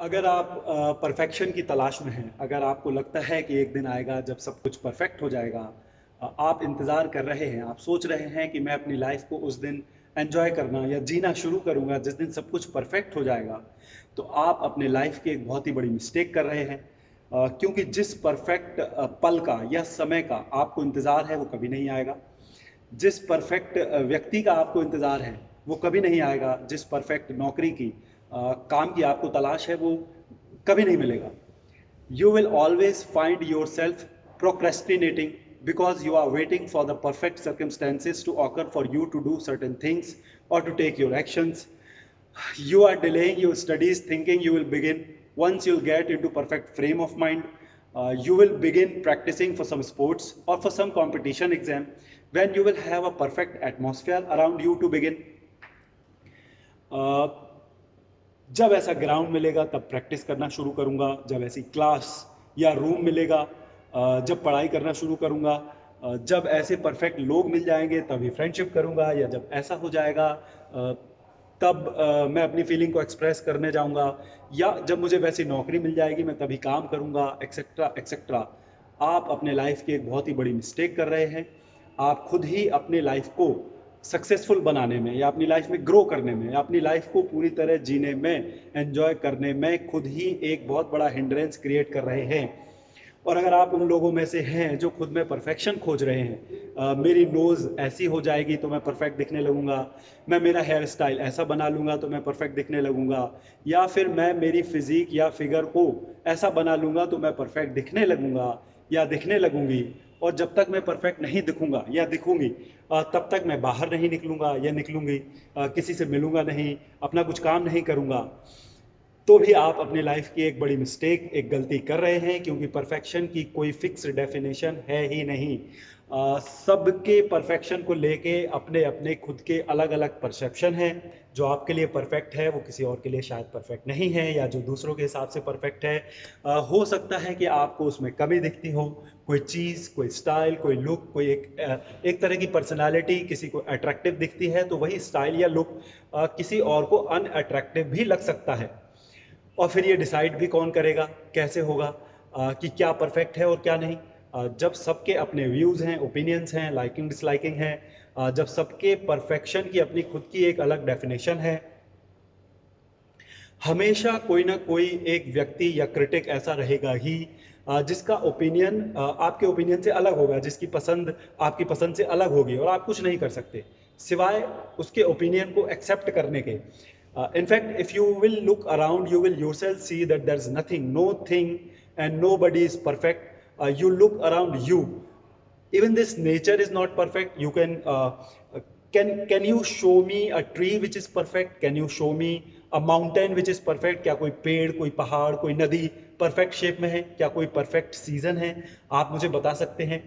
अगर आप परफेक्शन की तलाश में हैं, अगर आपको लगता है कि एक दिन आएगा जब सब कुछ परफेक्ट हो जाएगा, आप इंतज़ार कर रहे हैं, आप सोच रहे हैं कि मैं अपनी लाइफ को उस दिन एंजॉय करना या जीना शुरू करूंगा जिस दिन सब कुछ परफेक्ट हो जाएगा, तो आप अपने लाइफ की एक बहुत ही बड़ी मिस्टेक कर रहे हैं। क्योंकि जिस परफेक्ट पल का या समय का आपको इंतज़ार है वो कभी नहीं आएगा। जिस परफेक्ट व्यक्ति का आपको इंतज़ार है वो कभी नहीं आएगा। जिस परफेक्ट नौकरी की काम की आपको तलाश है वो कभी नहीं मिलेगा। You will always find yourself procrastinating because you are waiting for the perfect circumstances to occur for you to do certain things or to take your actions. You are delaying your studies thinking you will begin once you'll get into perfect frame of mind. You will begin practicing for some sports or for some competition exam when you will have a perfect atmosphere around you to begin. Uh, जब ऐसा ground मिलेगा तब practice करना शुरू करूंगा। जब ऐसी class या रूम मिलेगा, जब पढ़ाई करना शुरू करूंगा। जब ऐसे परफेक्ट लोग मिल जाएंगे तभी फ्रेंडशिप करूंगा। या जब ऐसा हो जाएगा तब मैं अपनी फीलिंग को एक्सप्रेस करने जाऊंगा। या जब मुझे वैसी नौकरी मिल जाएगी मैं तभी काम करूंगा, एक्सेट्रा एक्सेट्रा। आप अपने लाइफ की एक बहुत ही बड़ी मिस्टेक कर रहे हैं। आप खुद ही अपने लाइफ को सक्सेसफुल बनाने में या अपनी लाइफ में ग्रो करने में या अपनी लाइफ को पूरी तरह जीने में, एंजॉय करने में खुद ही एक बहुत बड़ा हिंड्रेंस क्रिएट कर रहे हैं। और अगर आप उन लोगों में से हैं जो खुद में परफेक्शन खोज रहे हैं, मेरी नोज़ ऐसी हो जाएगी तो मैं परफेक्ट दिखने लगूंगा, मैं मेरा हेयर स्टाइल ऐसा बना लूंगा तो मैं परफेक्ट दिखने लगूंगा, या फिर मैं मेरी फिजिक या फिगर को ऐसा बना लूंगा तो मैं परफेक्ट दिखने लगूंगा या दिखने लगूंगी, और जब तक मैं परफेक्ट नहीं दिखूंगा या दिखूंगी तब तक मैं बाहर नहीं निकलूंगा या निकलूंगी, किसी से मिलूंगा नहीं, अपना कुछ काम नहीं करूंगा, तो भी आप अपनी लाइफ की एक बड़ी मिस्टेक, एक गलती कर रहे हैं। क्योंकि परफेक्शन की कोई फिक्स डेफिनेशन है ही नहीं। सबके परफेक्शन को लेके अपने अपने खुद के अलग अलग परसेप्शन है। जो आपके लिए परफेक्ट है वो किसी और के लिए शायद परफेक्ट नहीं है, या जो दूसरों के हिसाब से परफेक्ट है हो सकता है कि आपको उसमें कमी दिखती हो, कोई चीज़, कोई स्टाइल, कोई लुक, कोई एक तरह की पर्सनालिटी किसी को अट्रैक्टिव दिखती है तो वही स्टाइल या लुक किसी और को अनअट्रैक्टिव भी लग सकता है। और फिर ये डिसाइड भी कौन करेगा, कैसे होगा कि क्या परफेक्ट है और क्या नहीं। जब सबके अपने व्यूज़ हैं, ओपिनियंस हैं, लाइकिंग डिसलाइकिंग है, जब सबके परफेक्शन की अपनी खुद की एक अलग डेफिनेशन है, हमेशा कोई ना कोई एक व्यक्ति या क्रिटिक ऐसा रहेगा ही जिसका ओपिनियन आपके ओपिनियन से अलग होगा, जिसकी पसंद आपकी पसंद से अलग होगी, और आप कुछ नहीं कर सकते सिवाय उसके ओपिनियन को एक्सेप्ट करने के। In fact, if you will look around, you will yourself see that there's nothing, no thing, and nobody is perfect. You look around you. Even this nature is not perfect. You can you show me a tree which is perfect? Can you show me a mountain which is perfect? क्या कोई पेड़, कोई पहाड़, कोई नदी perfect shape में है? क्या कोई परफेक्ट सीजन है? आप मुझे बता सकते हैं।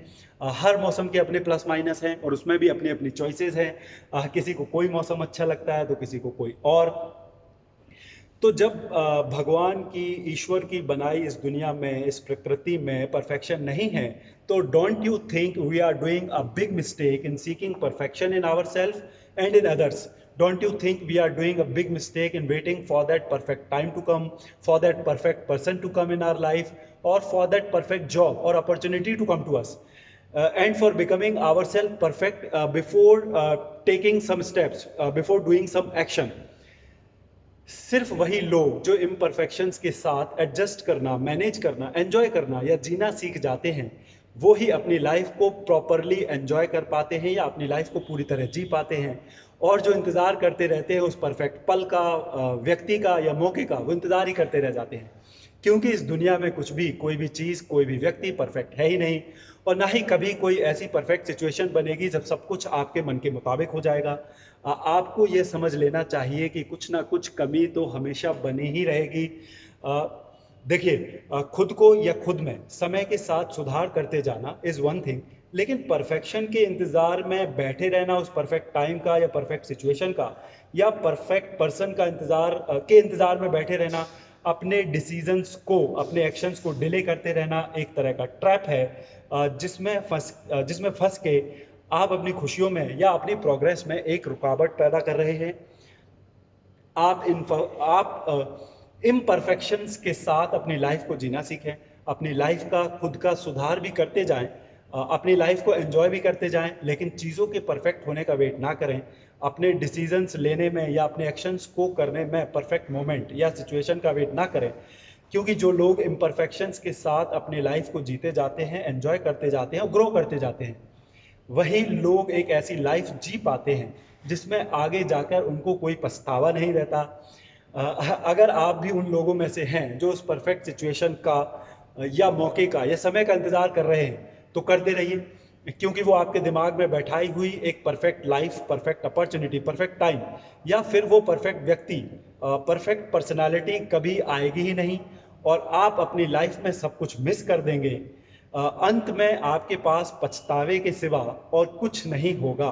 हर मौसम के अपने प्लस माइनस हैं और उसमें भी अपनी अपनी चॉइसेस हैं। किसी को कोई मौसम अच्छा लगता है तो किसी को कोई और। तो जब भगवान की, ईश्वर की बनाई इस दुनिया में, इस प्रकृति में परफेक्शन नहीं है, तो don't you think we are doing a big mistake in seeking perfection in our self and in others? Don't you think we are doing a big mistake in waiting for that perfect time to come, for that perfect person to come in our life, or for that perfect job or opportunity to come to us, and for becoming ourselves perfect before taking some steps, before doing some action? सिर्फ वही लोग जो imperfections के साथ adjust करना, manage करना, enjoy करना या जीना सीख जाते हैं, वो ही अपनी लाइफ को प्रॉपरली एंजॉय कर पाते हैं या अपनी लाइफ को पूरी तरह जी पाते हैं। और जो इंतज़ार करते रहते हैं उस परफेक्ट पल का, व्यक्ति का या मौके का, वो इंतज़ार ही करते रह जाते हैं। क्योंकि इस दुनिया में कुछ भी, कोई भी चीज़, कोई भी व्यक्ति परफेक्ट है ही नहीं, और ना ही कभी कोई ऐसी परफेक्ट सिचुएशन बनेगी जब सब कुछ आपके मन के मुताबिक हो जाएगा। आपको ये समझ लेना चाहिए कि कुछ ना कुछ कमी तो हमेशा बनी ही रहेगी। देखिए, खुद को या खुद में समय के साथ सुधार करते जाना इज़ वन थिंग, लेकिन परफेक्शन के इंतज़ार में बैठे रहना, उस परफेक्ट टाइम का या परफेक्ट सिचुएशन का या परफेक्ट पर्सन का इंतज़ार में बैठे रहना, अपने डिसीजंस को, अपने एक्शंस को डिले करते रहना एक तरह का ट्रैप है, जिसमें फंस के आप अपनी खुशियों में या अपनी प्रोग्रेस में एक रुकावट पैदा कर रहे हैं। आप इम्परफेक्शंस के साथ अपनी लाइफ को जीना सीखें, अपनी लाइफ का खुद का सुधार भी करते जाएं, अपनी लाइफ को एंजॉय भी करते जाएं, लेकिन चीज़ों के परफेक्ट होने का वेट ना करें। अपने डिसीजंस लेने में या अपने एक्शंस को करने में परफेक्ट मोमेंट या सिचुएशन का वेट ना करें, क्योंकि जो लोग इम्परफेक्शंस के साथ अपनी लाइफ को जीते जाते हैं, एंजॉय करते जाते हैं और ग्रो करते जाते हैं, वही लोग एक ऐसी लाइफ जी पाते हैं जिसमें आगे जाकर उनको कोई पछतावा नहीं रहता। अगर आप भी उन लोगों में से हैं जो उस परफेक्ट सिचुएशन का या मौके का या समय का इंतजार कर रहे हैं, तो करते रहिए, क्योंकि वो आपके दिमाग में बैठाई हुई एक perfect life, perfect opportunity, perfect time या फिर वो परफेक्ट व्यक्ति, परफेक्ट पर्सनालिटी कभी आएगी ही नहीं और आप अपनी लाइफ में सब कुछ मिस कर देंगे। अंत में आपके पास पछतावे के सिवा और कुछ नहीं होगा।